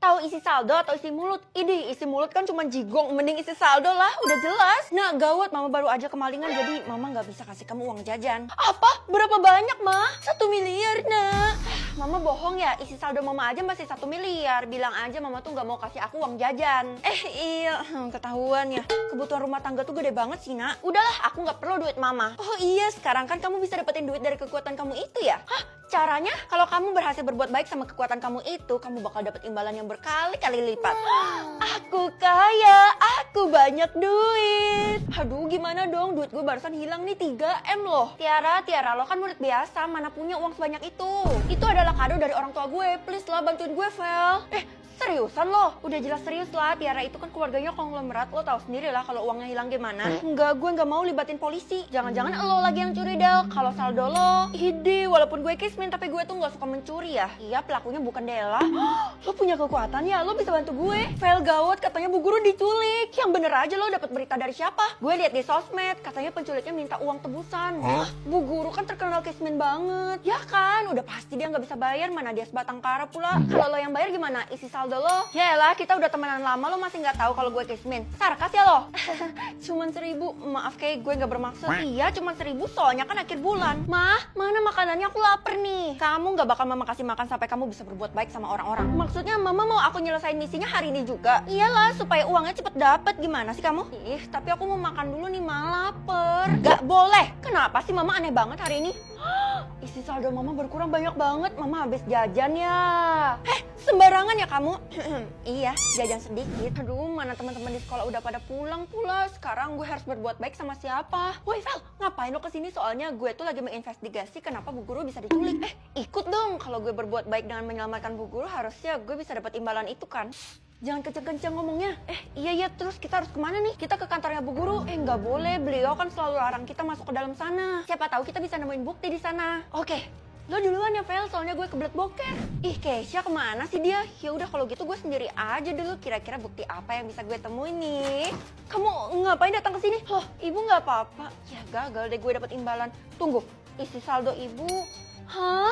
Tahu isi saldo atau isi mulut? Idih, isi mulut kan cuma jigong, mending isi saldo lah, udah jelas. Nah, gawat, mama baru aja kemalingan, jadi mama nggak bisa kasih kamu uang jajan. Apa? Berapa banyak, Ma? 1 miliar, nak. Mama bohong ya, isi saldo mama aja masih 1 miliar. Bilang aja mama tuh nggak mau kasih aku uang jajan. Iya, ketahuan ya. Kebutuhan rumah tangga tuh gede banget sih, nak. Udahlah, aku nggak perlu duit mama. Oh iya, sekarang kan kamu bisa dapetin duit dari kekuatan kamu itu ya? Hah? Caranya, kalau kamu berhasil berbuat baik sama kekuatan kamu itu, kamu bakal dapet imbalan yang berkali-kali lipat. Aku kaya, aku banyak duit. Aduh, gimana dong? Duit gue barusan hilang nih 3M loh. Tiara, lo kan murid biasa, mana punya uang sebanyak itu? Itu adalah kado dari orang tua gue. Please lah, bantuin gue, Vel. Seriusan lo? Udah jelas serius lah, Tiara itu kan keluarganya konglomerat, lo tahu sendiri lah kalau uangnya hilang gimana. Enggak, gue nggak mau libatin polisi. Jangan-jangan lo lagi yang curi, Del. Kalau saldo lo, ide, walaupun gue kismin, tapi gue tuh nggak suka mencuri ya. Iya, pelakunya bukan Dela. Lo punya kekuatan ya, lo bisa bantu gue. File gawat, katanya Bu Guru diculik. Yang bener aja lo dapat berita dari siapa? Gue lihat di sosmed, katanya penculiknya minta uang tebusan. Bu Guru kan terkenal kismin banget. Ya kan, udah pasti dia nggak bisa bayar, mana dia sebatang kara pula. Kalau lo yang bayar gimana? Isi saldo lo? Yaelah, kita udah temenan lama, lo masih nggak tahu kalau gue kismin. Sarkas ya lo? Cuman 1.000, maaf kayak gue nggak bermaksud. Iya, cuman 1.000 soalnya kan akhir bulan. Mah, mana makanannya, aku lapar nih. Kamu nggak bakal mama kasih makan sampai kamu bisa berbuat baik sama orang-orang. Maksudnya mama mau aku nyelesain misinya hari ini juga? Iyalah, supaya uangnya cepet dapet. Gimana sih kamu? Ih, tapi aku mau makan dulu nih, ma lapar. Gak boleh. Kenapa sih mama aneh banget hari ini? Isi saldo mama berkurang banyak banget. Mama habis jajan ya. Sembarangan ya kamu? Iya, jajan sedikit. Aduh, mana teman-teman di sekolah udah pada pulang pula. Sekarang gue harus berbuat baik sama siapa? Woi, Vel, ngapain lo kesini? Soalnya gue tuh lagi menginvestigasi kenapa Bu Guru bisa diculik. Ikut dong. Kalau gue berbuat baik dengan menyelamatkan Bu Guru, harusnya gue bisa dapat imbalan itu kan? Jangan kenceng-kenceng ngomongnya. Iya, terus kita harus kemana nih? Kita ke kantornya Bu Guru. Nggak boleh. Beliau kan selalu larang kita masuk ke dalam sana. Siapa tahu kita bisa nemuin bukti di sana. Oke. Lo duluan ya, Vel, soalnya gue kebelet boker. Ih, Keisha kemana sih dia? Ya udah kalau gitu gue sendiri aja dulu. Kira-kira bukti apa yang bisa gue temuin nih? Kamu ngapain datang ke sini? Loh, ibu nggak apa-apa. Ya gagal deh gue dapet imbalan. Tunggu, isi saldo ibu. Hah?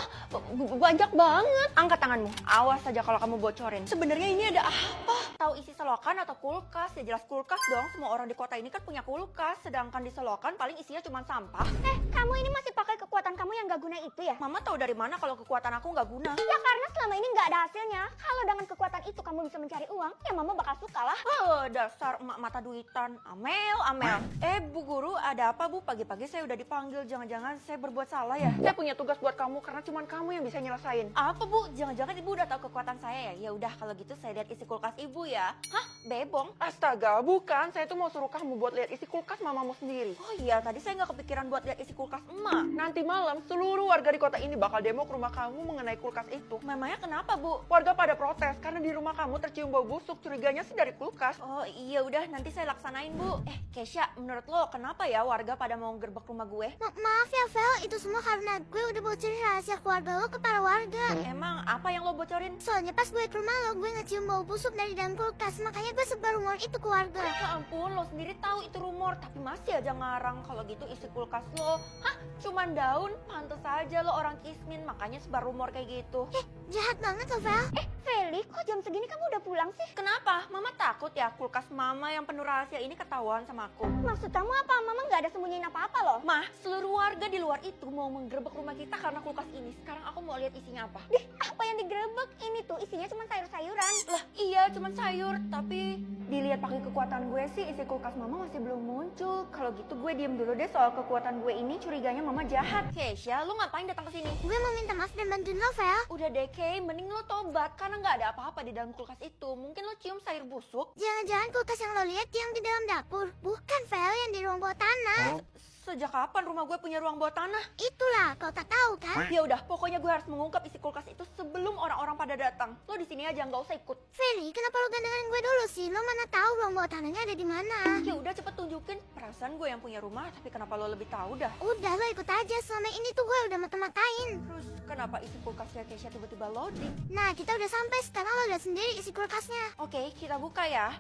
Banyak banget. Angkat tanganmu. Awas saja kalau kamu bocorin. Sebenarnya ini ada apa? Tahu isi selokan atau kulkas? Ya jelas kulkas dong. Semua orang di kota ini kan punya kulkas. Sedangkan di selokan paling isinya cuma sampah. Kamu ini masih pakai kekuatan kamu yang gak guna itu ya? Mama tahu dari mana kalau kekuatan aku gak guna? Ya karena selama ini gak ada hasilnya. Kalau dengan kekuatan itu kamu bisa mencari uang, ya mama bakal suka lah. Dasar emak mata duitan. Amel. Bu Guru, ada apa Bu? Pagi-pagi saya udah dipanggil. Jangan-jangan saya berbuat salah ya? Saya punya tugas buat kamu karena cuma kamu yang bisa nyelesain. Apa Bu? Jangan-jangan ibu udah tahu kekuatan saya ya? Ya udah kalau gitu saya lihat isi kulkas ibu ya. Hah? Bebong? Astaga, bukan. Saya tuh mau suruh kamu buat lihat isi kulkas mamamu sendiri. Oh iya, tadi saya nggak kepikiran buat lihat isi kulkas emak. Nanti malam seluruh warga di kota ini bakal demo ke rumah kamu mengenai kulkas itu. Memangnya kenapa Bu? Warga pada protes karena di rumah kamu tercium bau busuk. Curiganya sih dari kulkas. Oh iya udah, nanti saya laksanain Bu. Keisha, menurut lo kenapa ya warga pada mau gerbek rumah gue? Maaf ya, Vel, itu semua karena gue udah bocorin rahasia keluarga lo ke para warga. Emang apa yang lo bocorin? Soalnya pas gue ke rumah lo, gue ngecium bau busuk dari dalam kulkas, makanya gue sebar rumor itu ke warga. Ya ampun, lo sendiri tahu itu rumor, tapi masih aja ngarang kalau gitu isi kulkas lo. Hah? Cuman daun? Pantes aja lo orang kismin, makanya sebar rumor kayak gitu. Jahat banget lo, Vel. Feli, kok jam segini kamu udah pulang sih? Kenapa? Mama takut ya kulkas mama yang penuh rahasia ini ketahuan sama aku. Maksud kamu apa? Mama nggak ada sembunyiin apa-apa loh. Mah, seluruh warga di luar itu mau menggerebek rumah kita karena kulkas ini. Sekarang aku mau lihat isinya apa. Apa yang digerebek? Ini tuh isinya cuma sayur-sayuran. Lah, iya cuma sayur, tapi dilihat pakai kekuatan gue sih isi kulkas mama masih belum muncul. Kalau gitu gue diem dulu deh soal kekuatan gue ini, curiganya mama jahat. Keisha, lu ngapain datang ke sini? Gue mau minta maaf dan bantuin lo, Vel. Udah deh, Kay, mending lo tobat karena nggak ada apa-apa di dalam kulkas itu. Mungkin lo cium sayur busuk. Jangan-jangan kulkas yang lo lihat yang di dalam dapur. Bukan, Vel, yang di ruang bawah tanah. Sejak kapan rumah gue punya ruang bawah tanah? Itulah, kau tak tahu kan? Ya udah, pokoknya gue harus mengungkap isi kulkas itu sebelum orang-orang pada datang. Lo di sini aja, nggak usah ikut. Feli, kenapa lo gak dengerin gue dulu sih? Lo mana tahu ruang bawah tanahnya ada di mana? Ya udah cepet tunjukin. Perasaan gue yang punya rumah, tapi kenapa lo lebih tahu dah? Udah, lo ikut aja. Selama ini tuh gue udah mata-matain. Terus kenapa isi kulkasnya Keisha tiba-tiba loading? Nah, kita udah sampai. Sekarang lo lihat sendiri isi kulkasnya. Oke, kita buka ya.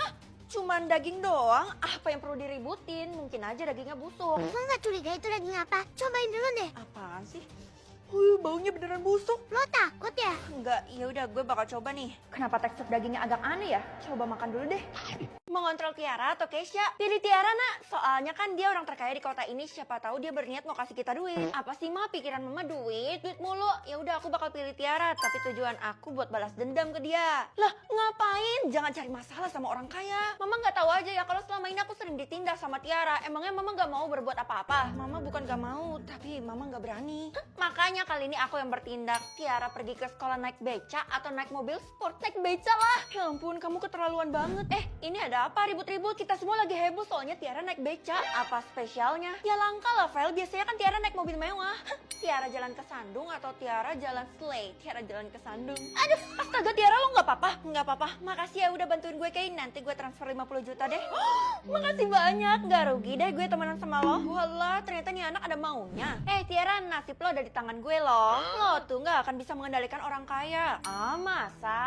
Hah? Cuman daging doang? Apa yang perlu diributin? Mungkin aja dagingnya busuk. Lo nggak curiga itu daging apa? Cobain dulu deh. Apaan sih? Baunya beneran busuk. Lo takut ya? Enggak, ya udah gue bakal coba nih. Kenapa tekstur dagingnya agak aneh ya? Coba makan dulu deh. Mengontrol Tiara atau Keisha? Pilih Tiara, nak. Soalnya kan dia orang terkaya di kota ini. Siapa tahu dia berniat mau kasih kita duit. Apa sih, Ma? Pikiran Mama duit mulu. Ya udah, aku bakal pilih Tiara. Tapi tujuan aku buat balas dendam ke dia. Lah, ngapain? Jangan cari masalah sama orang kaya. Mama nggak tahu aja ya kalau selama ini aku sering ditindas sama Tiara. Emangnya Mama nggak mau berbuat apa-apa? Mama bukan nggak mau, tapi Mama nggak berani. Makanya kali ini aku yang bertindak. Tiara pergi ke sekolah naik beca atau naik mobil sport. Naik beca lah. Ya ampun, kamu keterlaluan banget. Ini ada apa ribut-ribut? Kita semua lagi heboh soalnya Tiara naik beca. Apa spesialnya? Ya langka lah, Vel. Biasanya kan Tiara naik mobil mewah. Tiara jalan ke Sandung atau Tiara jalan sleigh? Tiara jalan ke Sandung. Aduh, astaga Tiara, lo nggak apa-apa? Nggak apa-apa. Makasih ya udah bantuin gue, kayak nanti gue transfer 50 juta deh. Makasih banyak. Nggak rugi deh gue temenan sama lo. Walah, ternyata nih anak ada maunya. Tiara, nasib lo ada di tangan gue loh. Lo tuh nggak akan bisa mengendalikan orang kaya. Masa?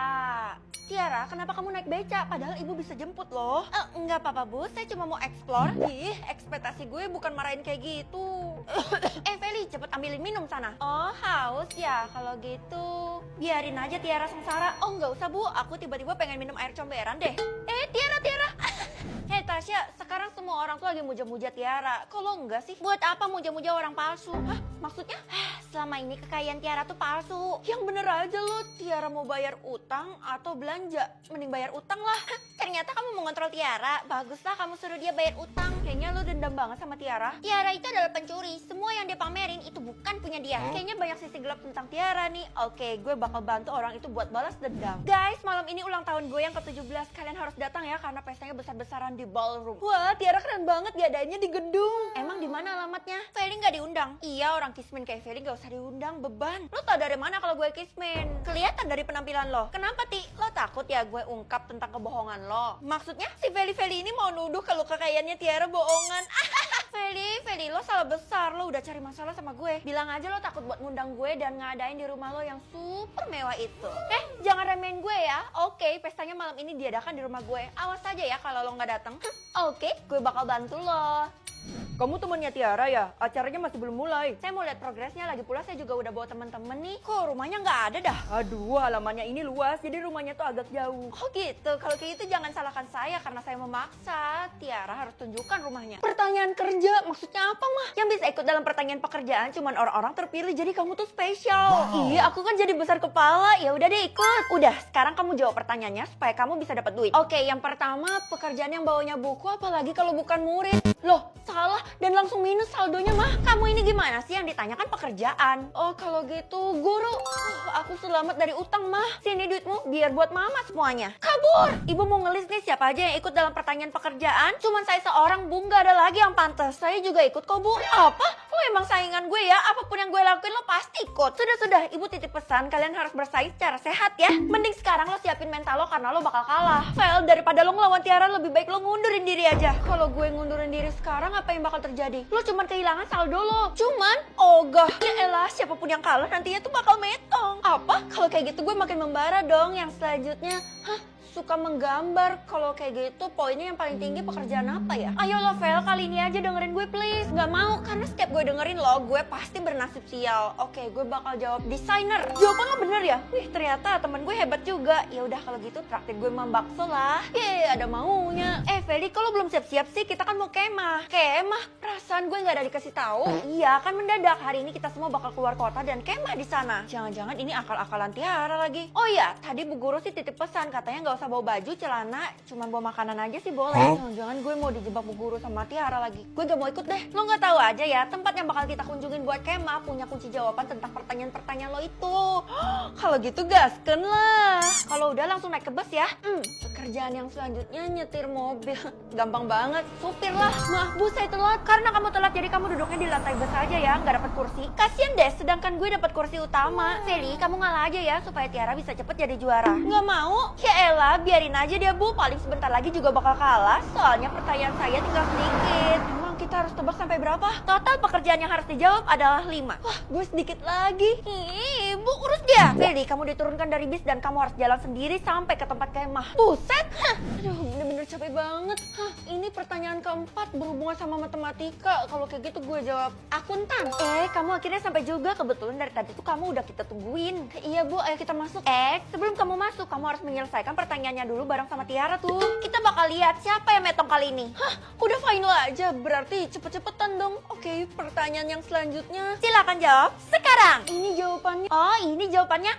Tiara, kenapa kamu naik beca? Padahal ibu bisa jemput loh. Enggak apa-apa, Bu. Saya cuma mau explore. Ih, ekspektasi gue bukan marahin kayak gitu. Feli, cepet ambilin minum sana. Oh, haus ya? Kalau gitu, biarin aja Tiara sengsara. Oh, nggak usah, Bu. Aku tiba-tiba pengen minum air comberan deh. Tiara. Hei Tasya, sekarang semua orang tuh lagi muja-muja Tiara. Kalau enggak sih, buat apa muja-muja orang palsu? Hah? Maksudnya? Selama ini kekayaan Tiara tuh palsu. Yang bener aja lo, Tiara mau bayar utang atau belanja? Mending bayar utang lah. Ternyata kamu mau ngontrol Tiara. Baguslah kamu suruh dia bayar utang. Kayaknya lo dendam banget sama Tiara. Tiara itu adalah pencuri. Semua yang dia pamerin itu bukan punya dia. Kayaknya banyak sisi gelap tentang Tiara nih. Oke, gue bakal bantu orang itu buat balas dendam. Guys, malam ini ulang tahun gue yang ke-17. Kalian harus datang ya karena pestanya besar-besaran di ballroom. Wah, Tiara keren banget diadainnya di gedung. Emang di mana alamatnya? Feli nggak diundang. Iya, orang kismin kayak Feli nggak usah diundang, beban. Lo tau dari mana kalau gue kismin? Kelihatan dari penampilan lo. Kenapa, Ti? Lo takut ya gue ungkap tentang kebohongan lo? Maksudnya si Feli ini mau nuduh kalau kekayaannya Tiara bohongan. Feli, lo salah besar. Lo udah cari masalah sama gue. Bilang aja lo takut buat ngundang gue dan ngadain di rumah lo yang super mewah itu. Jangan remehin gue ya. Oke, pestanya malam ini diadakan di rumah gue. Awas aja ya kalau lo nggak datang. Oke, gue bakal bantu lo. Kamu temannya Tiara ya? Acaranya masih belum mulai. Saya mau lihat progresnya, lagi pula saya juga udah bawa teman-teman nih. Kok rumahnya nggak ada dah? Aduh, halamannya ini luas, jadi rumahnya tuh agak jauh. Oh gitu, kalau kayak gitu jangan salahkan saya karena saya memaksa. Tiara harus tunjukkan rumahnya. Pertanyaan kerja, maksudnya apa mah? Yang bisa ikut dalam pertanyaan pekerjaan cuman orang-orang terpilih, jadi kamu tuh spesial. Iya, aku kan jadi besar kepala, ya udah deh ikut. Udah, sekarang kamu jawab pertanyaannya supaya kamu bisa dapat duit. Oke, yang pertama, pekerjaan yang bawanya buku, apalagi kalau bukan murid. Loh, salah dan langsung minus saldonya mah. Kamu ini gimana sih yang ditanyakan pekerjaan? Oh kalau gitu guru. Aku selamat dari utang mah. Sini duitmu biar buat mama semuanya. Kabur. Ibu mau ngelis nih siapa aja yang ikut dalam pertanyaan pekerjaan. Cuman saya seorang, Bu, nggak ada lagi yang pantas. Saya juga ikut kok, Bu. Apa? Lo emang saingan gue ya? Apapun yang gue lakuin lo pasti ikut. Sudah, ibu titip pesan kalian harus bersaing secara sehat ya. Mending sekarang lo siapin mental lo karena lo bakal kalah. Vel, daripada lo ngelawan Tiara lebih baik lo ngundurin diri aja. Kalau gue ngundurin diri sekarang apa yang bakal terjadi? Lo cuman kehilangan saldo lo. Cuman? Ogah. Ya elah, siapapun yang kalah nantinya tuh bakal metong. Apa? Kalau kayak gitu gue makin membara dong. Yang selanjutnya, suka menggambar. Kalau kayak gitu poinnya yang paling tinggi pekerjaan apa ya? Ayo lo Vel, kali ini aja dengerin gue please. Gak mau, karena setiap gue dengerin lo, gue pasti bernasib sial. Oke, gue bakal jawab desainer. Jawaban lo bener ya? Wih, ternyata temen gue hebat juga. Ya udah kalau gitu traktir gue mah bakso lah. Ada maunya. Feli, kalau belum siap-siap sih, kita kan mau kemah. Kemah? Perasaan gue nggak ada dikasih tahu. Iya, kan mendadak. Hari ini kita semua bakal keluar kota dan kemah di sana. Jangan-jangan ini akal-akalan Tiara lagi. Oh iya, tadi Bu Guru sih titip pesan, katanya nggak usah bawa baju, celana, cuma bawa makanan aja sih boleh. Jangan-jangan gue mau dijebak Bu Guru sama Tiara lagi. Gue gak mau ikut deh. Lo nggak tahu aja ya, tempat yang bakal kita kunjungin buat kemah punya kunci jawaban tentang pertanyaan-pertanyaan lo itu. Kalau gitu gasken lah. Kalau udah langsung naik ke bus ya. Pekerjaan yang selanjutnya nyetir mobil. Gampang banget, supir lah. Maaf Bu, saya telat. Karena kamu telat jadi kamu duduknya di lantai bus aja ya, nggak dapat kursi. Kasian deh, sedangkan gue dapat kursi utama. Feli, kamu ngalah aja ya supaya Tiara bisa cepet jadi juara. Nggak mau? Ya elah, biarin aja dia Bu, paling sebentar lagi juga bakal kalah. Soalnya pertanyaan saya tinggal sedikit. Emang kita harus tebak sampai berapa? Total pekerjaan yang harus dijawab adalah 5. Wah, gue sedikit lagi. Ibu, urus dia. Feli, kamu diturunkan dari bis dan kamu harus jalan sendiri sampai ke tempat kemah. Buset. Aduh, bener-bener capek banget. Ini pertanyaan keempat berhubungan sama matematika. Kalau kayak gitu gue jawab akuntan. Kamu akhirnya sampai juga. Kebetulan dari tadi tuh kamu udah kita tungguin. Iya, Bu, ayo kita masuk. Sebelum kamu masuk, kamu harus menyelesaikan pertanyaannya dulu bareng sama Tiara tuh. Kita bakal lihat siapa yang metong kali ini. Udah final aja. Berarti cepet-cepetan dong. Oke, pertanyaan yang selanjutnya. Silakan jawab sekarang. Ini jawabannya. Oh, ini jawabannya.